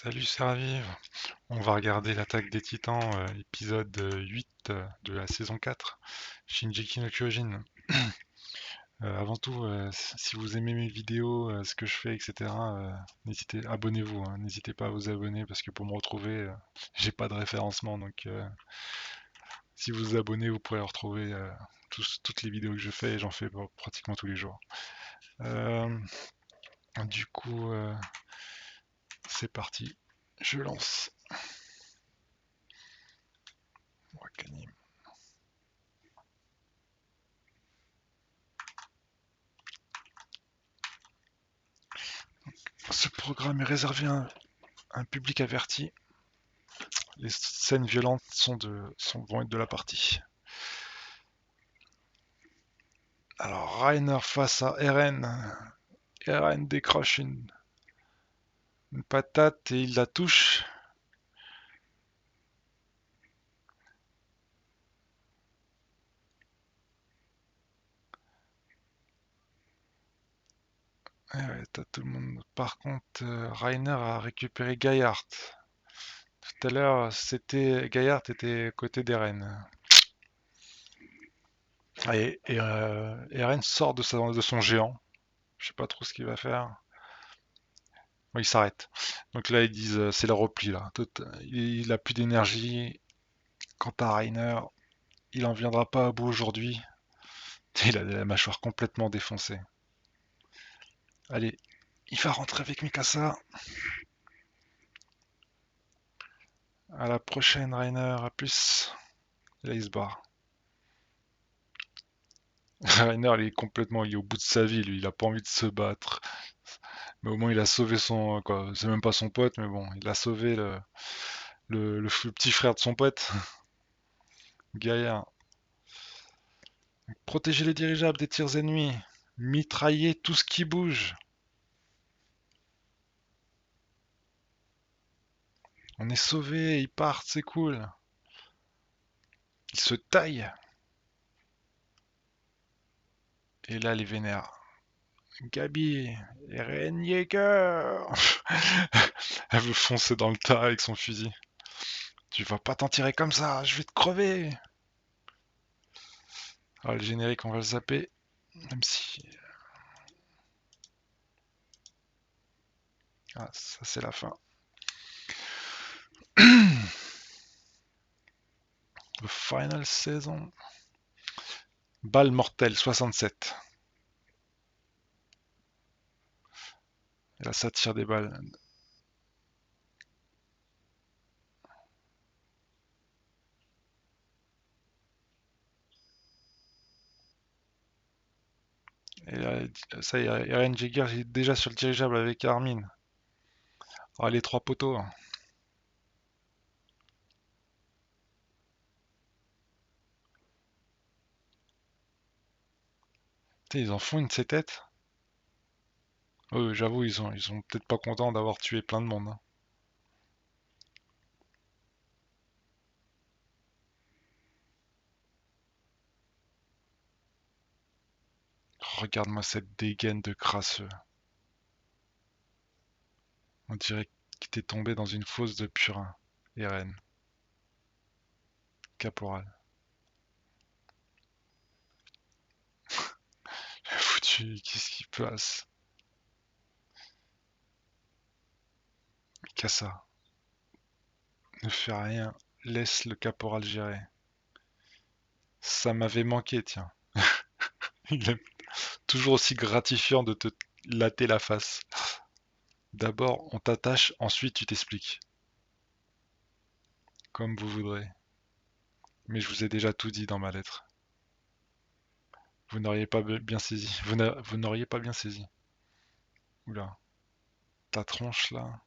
Salut, c'est Raviv. On va regarder l'attaque des Titans, épisode 8 de la saison 4, Shingeki no Kyojin. Avant tout, si vous aimez mes vidéos, ce que je fais, etc., abonnez-vous, hein, n'hésitez pas à vous abonner parce que pour me retrouver, j'ai pas de référencement. Donc, si vous vous abonnez, vous pourrez retrouver toutes les vidéos que je fais et j'en fais pratiquement tous les jours. Euh, du coup, c'est parti, je lance. Wakanim. Ce programme est réservé à un public averti. Les scènes violentes vont être de la partie. Alors, Rainer face à Eren. Eren décroche une patate et il la touche. Ouais, t'as tout le monde. Par contre, Rainer a récupéré Gaillard. Tout à l'heure, Gaillard était côté d'Eren. Et Eren sort de son géant. Je sais pas trop ce qu'il va faire. Ouais, il s'arrête. Donc là, ils disent c'est le repli là. Il a plus d'énergie. Quant à Rainer, il en viendra pas à bout aujourd'hui. Il a la mâchoire complètement défoncée. Allez, il va rentrer avec Mikasa. À la prochaine, Rainer. À plus. Et là, il se barre. Rainer, il est au bout de sa vie, lui. Il a pas envie de se battre. Mais au moins, il a sauvé son. Quoi, c'est même pas son pote, mais bon, il a sauvé le petit frère de son pote. Gaïa. Protéger les dirigeables des tirs ennemis. Mitrailler tout ce qui bouge. On est sauvés, ils partent, c'est cool. Ils se taillent. Et là, les vénères. Gabi, Eren Yeager. Elle veut foncer dans le tas avec son fusil. Tu vas pas t'en tirer comme ça, je vais te crever. Ah, le générique, on va le zapper. Même si. Ah, ça, c'est la fin. The final saison. Balle mortelle 67. Et là, ça tire des balles. Et là, ça y est, Eren Jaeger est déjà sur le dirigeable avec Armin. Ah, les trois poteaux. Putain, ils en font une de ces têtes. J'avoue, ils sont peut-être pas contents d'avoir tué plein de monde, hein. Regarde-moi cette dégaine de crasseux. On dirait qu'il t'est tombé dans une fosse de purin. Eren. Caporal. Foutu, qu'est-ce qui passe? Cassa. Ne fais rien. Laisse le caporal gérer. Ça m'avait manqué, tiens. Il est toujours aussi gratifiant de te latter la face. D'abord, on t'attache, ensuite tu t'expliques. Comme vous voudrez. Mais je vous ai déjà tout dit dans ma lettre. Vous n'auriez pas bien saisi. Vous n'auriez pas bien saisi. Oula. Ta tronche là,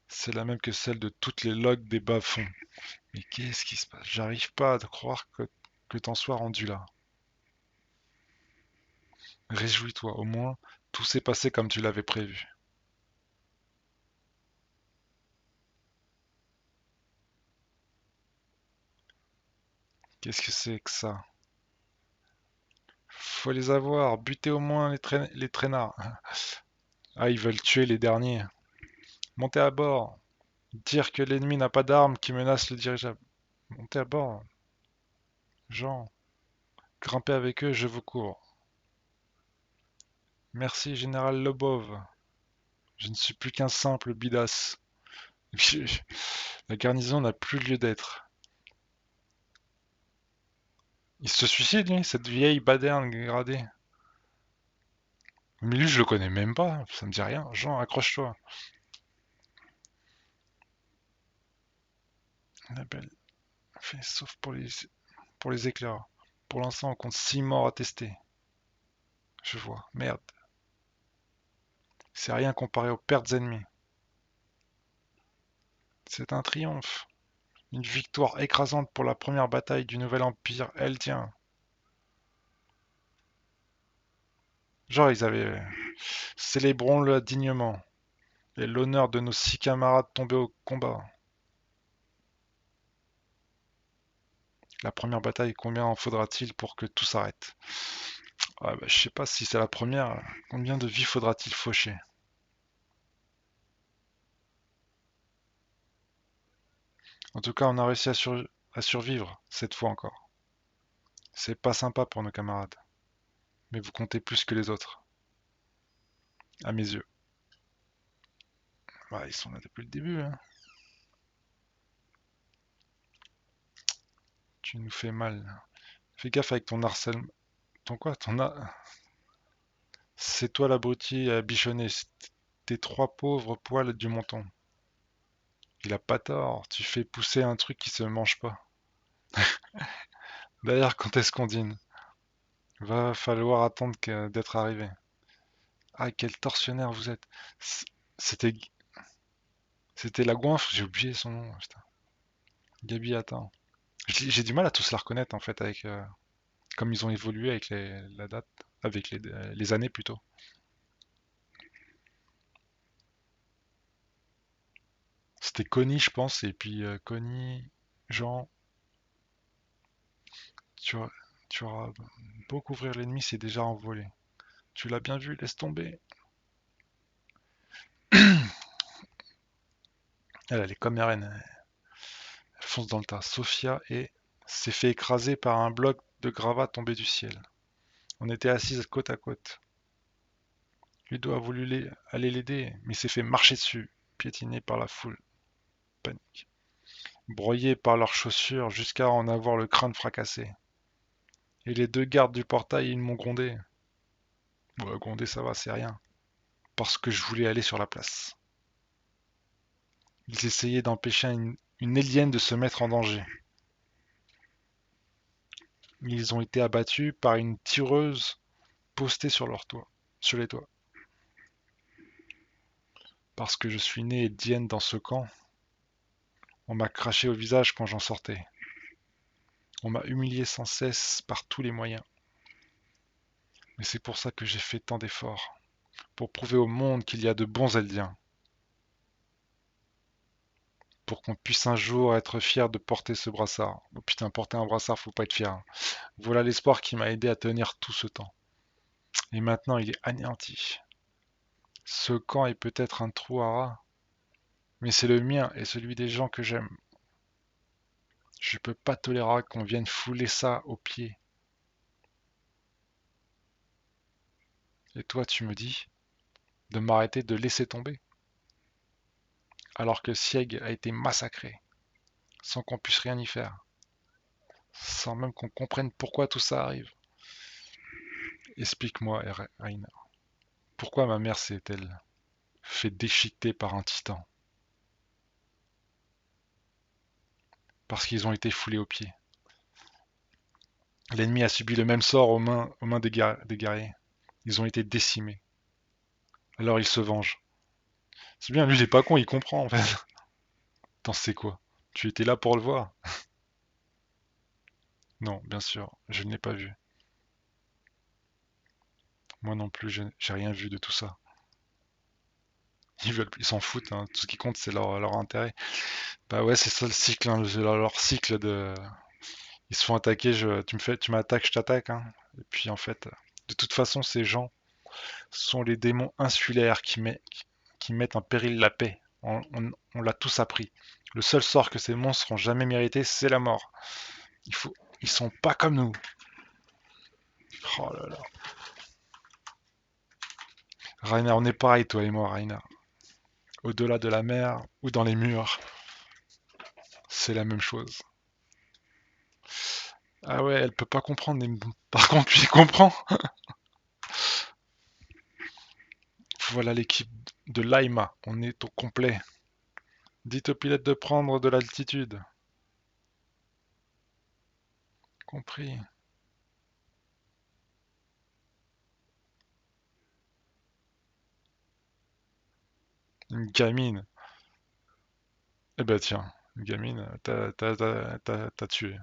c'est la même que celle de toutes les logs des bas-fonds. Mais qu'est-ce qui se passe? J'arrive pas à croire que t'en sois rendu là. Réjouis-toi, au moins, tout s'est passé comme tu l'avais prévu. Qu'est-ce que c'est que ça? Faut les avoir, buter au moins les traînards. Ah, ils veulent tuer les derniers. Montez à bord. Dire que l'ennemi n'a pas d'armes qui menacent le dirigeable. Montez à bord. Jean, grimpez avec eux, je vous cours. Merci, général Lobov. Je ne suis plus qu'un simple bidasse. La garnison n'a plus lieu d'être. Il se suicide, lui, cette vieille baderne gradée. Mais lui, je le connais même pas, ça me dit rien. Jean, accroche-toi. La belle. Fait, sauf pour les éclairs. Pour l'instant, on compte 6 morts attestés. Je vois. Merde. C'est rien comparé aux pertes ennemies. C'est un triomphe. Une victoire écrasante pour la première bataille du nouvel empire eldien. Genre, ils avaient... Célébrons-le dignement. Et l'honneur de nos 6 camarades tombés au combat. La première bataille, combien en faudra-t-il pour que tout s'arrête? Ah bah, je sais pas si c'est la première. Combien de vies faudra-t-il faucher? En tout cas, on a réussi à survivre, cette fois encore. C'est pas sympa pour nos camarades. Mais vous comptez plus que les autres, à mes yeux. Bah, ils sont là depuis le début, hein. Tu nous fais mal. Fais gaffe avec ton harcèlement. Ton quoi? C'est toi l'abruti à bichonner. C'est tes 3 pauvres poils du menton. Il a pas tort. Tu fais pousser un truc qui se mange pas. D'ailleurs, quand est-ce qu'on dîne? Va falloir attendre d'être arrivé. Ah, quel tortionnaire vous êtes. C'était c'était la goinfre, j'ai oublié son nom, putain. Gabi, attends. J'ai du mal à tous la reconnaître en fait avec comme ils ont évolué avec la date, avec les années plutôt. C'était Connie, je pense, et puis Connie, Jean, tu, auras- tu auras beau couvrir l'ennemi, c'est déjà envolé. Tu l'as bien vu, laisse tomber. Elle est comme Eren, elle fonce dans le tas. Sophia s'est fait écraser par un bloc de gravats tombé du ciel. On était assises côte à côte. Ludo a voulu aller l'aider, mais s'est fait marcher dessus, piétiné par la foule. Panique. Broyé par leurs chaussures jusqu'à en avoir le crâne fracassé. Et les 2 gardes du portail, ils m'ont grondé. Ouais, grondé, ça va, c'est rien. Parce que je voulais aller sur la place. Ils essayaient d'empêcher une élienne de se mettre en danger. Ils ont été abattus par une tireuse postée sur leur toit, sur les toits. Parce que je suis né et dienne dans ce camp, on m'a craché au visage quand j'en sortais. On m'a humilié sans cesse par tous les moyens. Mais c'est pour ça que j'ai fait tant d'efforts. Pour prouver au monde qu'il y a de bons Eldiens. Pour qu'on puisse un jour être fier de porter ce brassard. Oh putain, porter un brassard, faut pas être fier, hein. Voilà l'espoir qui m'a aidé à tenir tout ce temps. Et maintenant, il est anéanti. Ce camp est peut-être un trou à rats, mais c'est le mien et celui des gens que j'aime. Je peux pas tolérer qu'on vienne fouler ça aux pieds. Et toi, tu me dis de m'arrêter de laisser tomber, alors que Sieg a été massacré, sans qu'on puisse rien y faire, sans même qu'on comprenne pourquoi tout ça arrive. Explique-moi, Rainer, pourquoi ma mère s'est-elle fait déchiqueter par un titan? Parce qu'ils ont été foulés aux pieds. L'ennemi a subi le même sort aux mains des guerriers. Ils ont été décimés. Alors il se venge. C'est bien, lui il est pas con, il comprend en fait. T'en sais quoi? Tu étais là pour le voir? Non, bien sûr, je ne l'ai pas vu. Moi non plus, j'ai rien vu de tout ça. Ils s'en foutent, hein. Tout ce qui compte c'est leur intérêt. Bah ouais, c'est ça le cycle, hein, leur cycle de. Ils se font attaquer, tu m'attaques, je t'attaque, hein. Et puis en fait, de toute façon, ces gens sont les démons insulaires qui mettent en péril la paix. On l'a tous appris. Le seul sort que ces monstres ont jamais mérité, c'est la mort. Il faut... Ils sont pas comme nous. Oh là là. Rainer, on est pareil, toi et moi, Rainer. Au-delà de la mer ou dans les murs, c'est la même chose. Ah ouais, elle peut pas comprendre, mais par contre, lui, il comprend. Voilà l'équipe de Laima, on est au complet. Dites au pilote de prendre de l'altitude. Compris. Une gamine. Eh ben tiens, une gamine, t'as tué.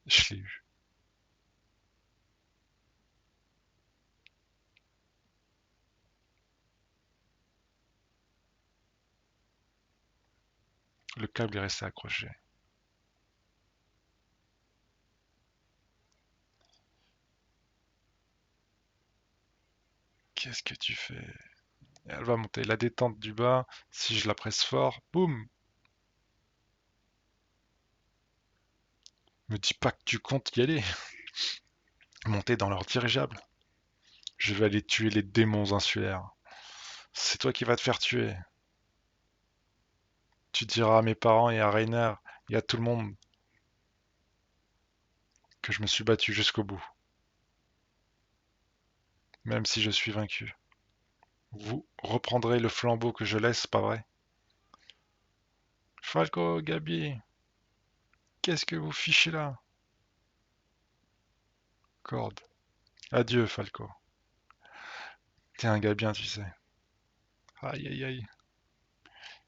Je l'ai eu. Le câble est resté accroché. Qu'est-ce que tu fais? Elle va monter. La détente du bas, si je la presse fort, boum! Me dis pas que tu comptes y aller. Monter dans leur dirigeable. Je vais aller tuer les démons insulaires. C'est toi qui vas te faire tuer. Tu diras à mes parents et à Rainer et à tout le monde que je me suis battu jusqu'au bout, même si je suis vaincu. Vous reprendrez le flambeau que je laisse, pas vrai? Falco, Gabi, qu'est-ce que vous fichez là? Corde. Adieu, Falco. T'es un gars bien, tu sais. Aïe aïe aïe.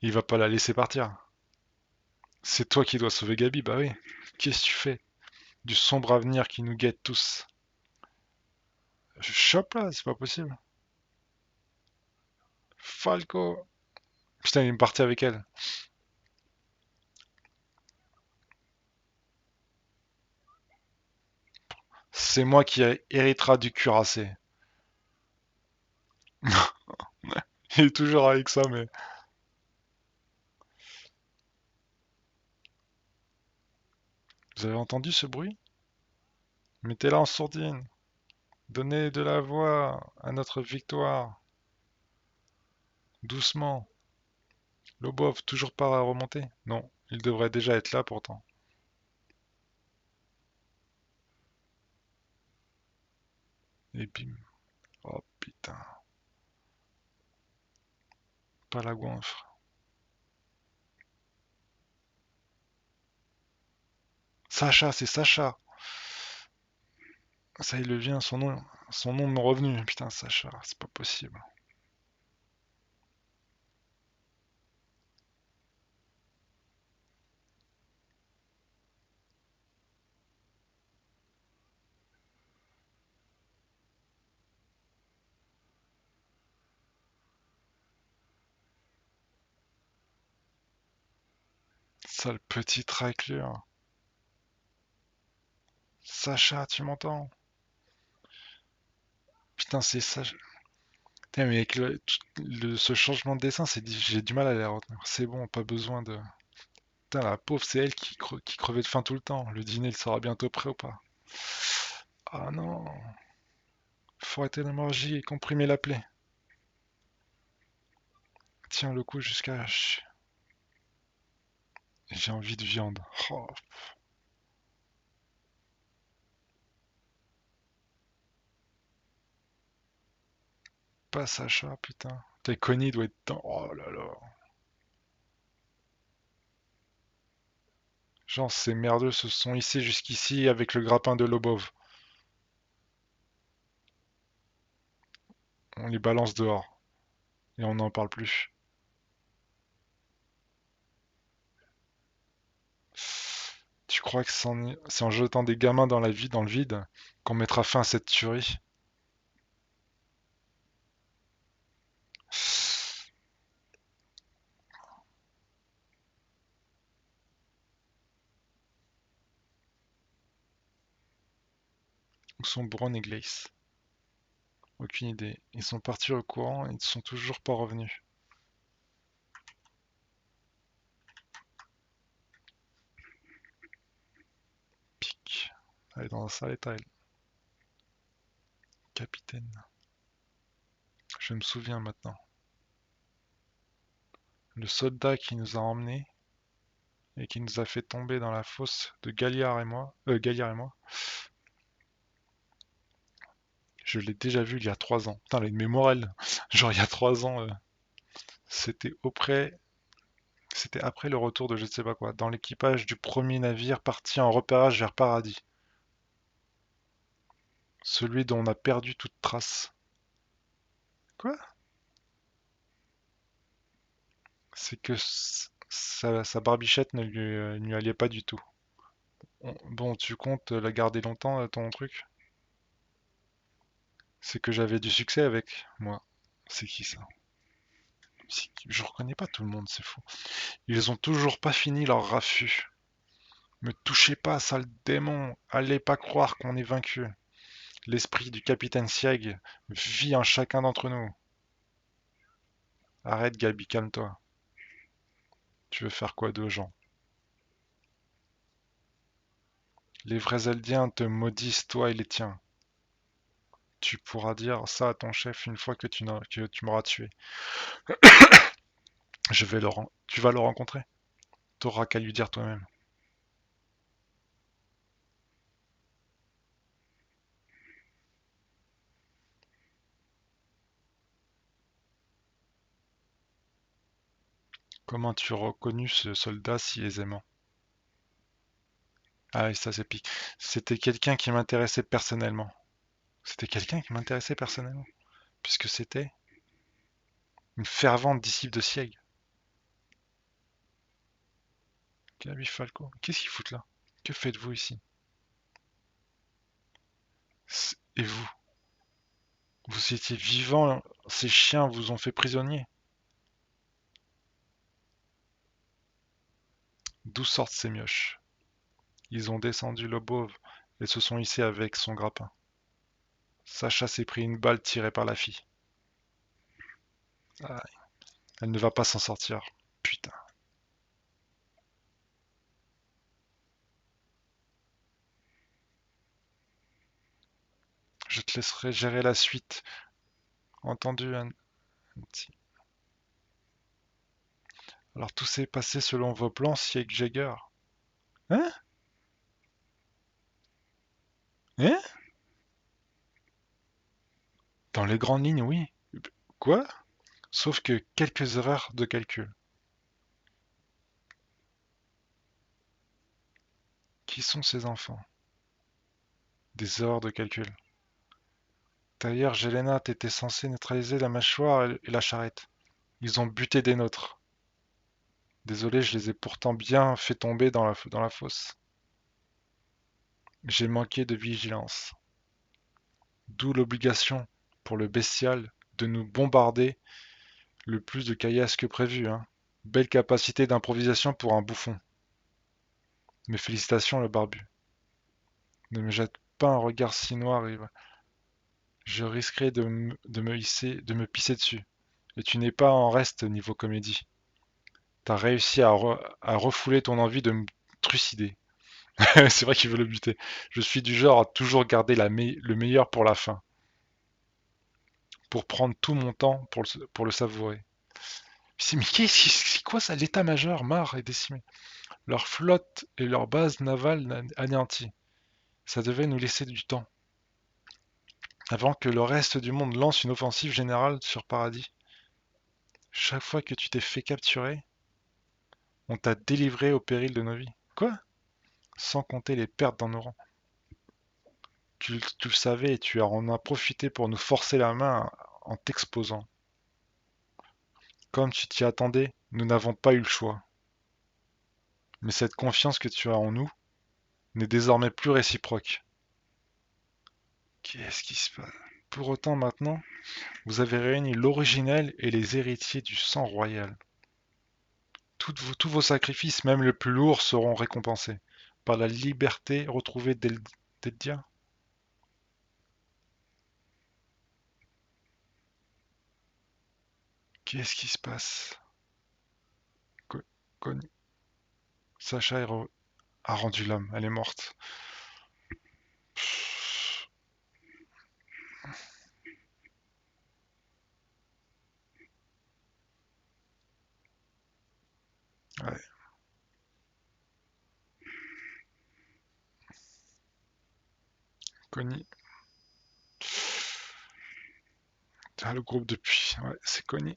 Il va pas la laisser partir. C'est toi qui dois sauver Gabi, bah oui. Qu'est-ce que tu fais? Du sombre avenir qui nous guette tous. Je chope là, c'est pas possible. Falco. Putain, il est parti avec elle. C'est moi qui héritera du cuirassé. Il est toujours avec ça, mais... Vous avez entendu ce bruit? Mettez-la en sourdine. Donnez de la voix à notre victoire. Doucement. Lobov, toujours pas à remonter? Non, il devrait déjà être là pourtant. Et bim. Oh putain. Pas la goinfre. Sacha, c'est Sacha. Ça il le vient, son nom m'est revenu. Putain, Sacha, c'est pas possible. Sale petite raclure. Sacha, tu m'entends? Putain, c'est Sacha. Putain, mais avec ce changement de dessin, j'ai du mal à les retenir. C'est bon, pas besoin de... Putain, la pauvre, c'est elle qui crevait de faim tout le temps. Le dîner, il sera bientôt prêt ou pas? Ah non, faut arrêter l'hémorragie et comprimer la plaie. Tiens le coup jusqu'à... J'ai envie de viande. Oh, pas Sacha, putain. T'es Connie doit être dans... Oh là là. Genre, ces merdeux se sont hissés jusqu'ici avec le grappin de Lobov. On les balance dehors. Et on n'en parle plus. Tu crois que c'est en jetant des gamins dans dans le vide, qu'on mettra fin à cette tuerie? Où sont Braun et Glace? aucune idée. Ils sont partis au courant et ils ne sont toujours pas revenus. Pic. Elle est dans un sale état, elle. Capitaine. Je me souviens maintenant. Le soldat qui nous a emmenés et qui nous a fait tomber dans la fosse de Galliard et moi, je l'ai déjà vu il y a 3 ans. Putain, elle a une mémoire, elle. Genre, il y a 3 ans, c'était c'était après le retour de je ne sais pas quoi, dans l'équipage du premier navire parti en repérage vers Paradis. Celui dont on a perdu toute trace. Quoi? C'est que sa barbichette ne lui allait pas du tout. Bon, tu comptes la garder longtemps, ton truc? C'est que j'avais du succès avec, moi. C'est qui ça? Je reconnais pas tout le monde, c'est fou. Ils ont toujours pas fini leur raffut. Me touchez pas, sale démon. Allez pas croire qu'on est vaincu. L'esprit du capitaine Sieg vit en chacun d'entre nous. Arrête, Gabi, calme-toi. Tu veux faire quoi de gens? Les vrais Eldiens te maudissent, toi et les tiens. Tu pourras dire ça à ton chef une fois que tu m'auras tué. Tu vas le rencontrer. T'auras qu'à lui dire toi-même. Comment tu as reconnu ce soldat si aisément? Ah oui, ça c'est pique. C'était quelqu'un qui m'intéressait personnellement. C'était quelqu'un qui m'intéressait personnellement. Puisque c'était une fervente disciple de Sieg. Gabi Falco. Qu'est-ce qu'ils foutent là? Que faites-vous ici? Et vous? Vous étiez vivant, ces chiens vous ont fait prisonnier. D'où sortent ces mioches? Ils ont descendu l'aubove et se sont hissés avec son grappin. Sacha s'est pris une balle tirée par la fille. Ah, elle ne va pas s'en sortir. Putain. Je te laisserai gérer la suite. Entendu, Anti. Alors tout s'est passé selon vos plans, Sieg Jagger. Hein? Hein? Dans les grandes lignes, oui. Quoi? Sauf que quelques erreurs de calcul. Qui sont ces enfants? Des erreurs de calcul. D'ailleurs, Jelena, t'étais censé neutraliser la mâchoire et la charrette. Ils ont buté des nôtres. Désolé, je les ai pourtant bien fait tomber dans la fosse. J'ai manqué de vigilance. D'où l'obligation, pour le bestial, de nous bombarder le plus de caillasse que prévu, hein. Belle capacité d'improvisation pour un bouffon. Mes félicitations, le barbu. Ne me jette pas un regard si noir, je risquerais de me pisser dessus. Et tu n'es pas en reste niveau comédie. T'as réussi à refouler ton envie de me trucider. C'est vrai qu'il veut le buter. Je suis du genre à toujours garder le meilleur pour la fin. Pour prendre tout mon temps pour le savourer. Mais c'est quoi ça? L'état-major marre et décimé. Leur flotte et leur base navale anéanties. Ça devait nous laisser du temps. Avant que le reste du monde lance une offensive générale sur Paradis. Chaque fois que tu t'es fait capturer, on t'a délivré au péril de nos vies. Quoi? Sans compter les pertes dans nos rangs. Tu le savais et en as profité pour nous forcer la main en t'exposant. Comme tu t'y attendais, nous n'avons pas eu le choix. Mais cette confiance que tu as en nous n'est désormais plus réciproque. Qu'est-ce qui se passe? Pour autant, maintenant, vous avez réuni l'originel et les héritiers du sang royal. Tous vos sacrifices, même les plus lourds, seront récompensés par la liberté retrouvée d'Eldia. Qu'est-ce qui se passe? Co- Connie. Sacha a rendu l'âme, elle est morte. Ouais, Connie. Ah, le groupe depuis. Ouais, c'est Connie.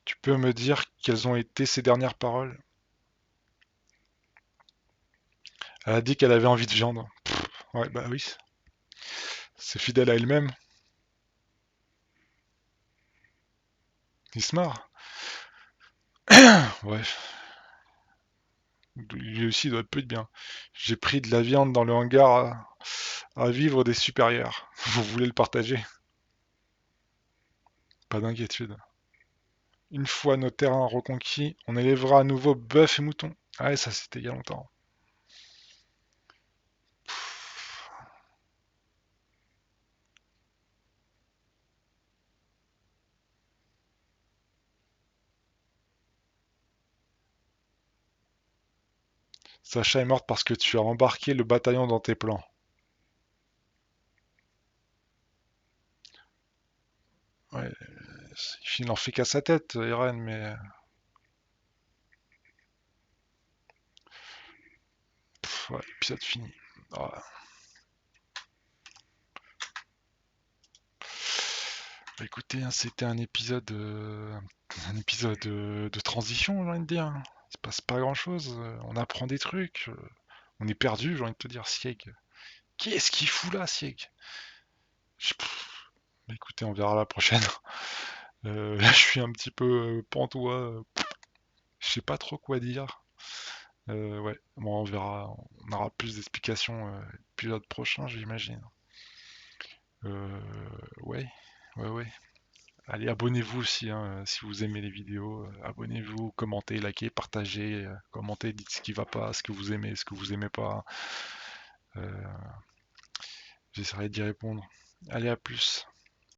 Tu peux me dire quelles ont été ses dernières paroles? Elle a dit qu'elle avait envie de viande. Ouais, bah oui. C'est fidèle à elle-même. Il se marre. Ouais, lui aussi doit être peu de bien. J'ai pris de la viande dans le hangar à vivre des supérieurs. Vous voulez le partager? Pas d'inquiétude. Une fois nos terrains reconquis, on élèvera à nouveau bœuf et moutons. Ah ouais, ça c'était il y a longtemps. Sacha est morte parce que tu as embarqué le bataillon dans tes plans. Ouais, il n'en fait qu'à sa tête, Eren, mais ouais, épisode fini. Ah, bah écoutez, hein, c'était un épisode de transition, j'ai envie de dire. Il se passe pas grand-chose. On apprend des trucs. On est perdu, j'ai envie de te dire, Sieg. Qu'est-ce qu'il fout là, Sieg? Bah écoutez, on verra la prochaine. Là, je suis un petit peu pantois. Je sais pas trop quoi dire. Ouais, bon, on verra. On aura plus d'explications l'épisode prochain, j'imagine. Euh, ouais, ouais. Allez, abonnez-vous aussi, hein, si vous aimez les vidéos. Abonnez-vous, commentez, likez, partagez, commentez, dites ce qui va pas, ce que vous aimez, ce que vous aimez pas. Euh, J'essaierai d'y répondre. Allez, à plus.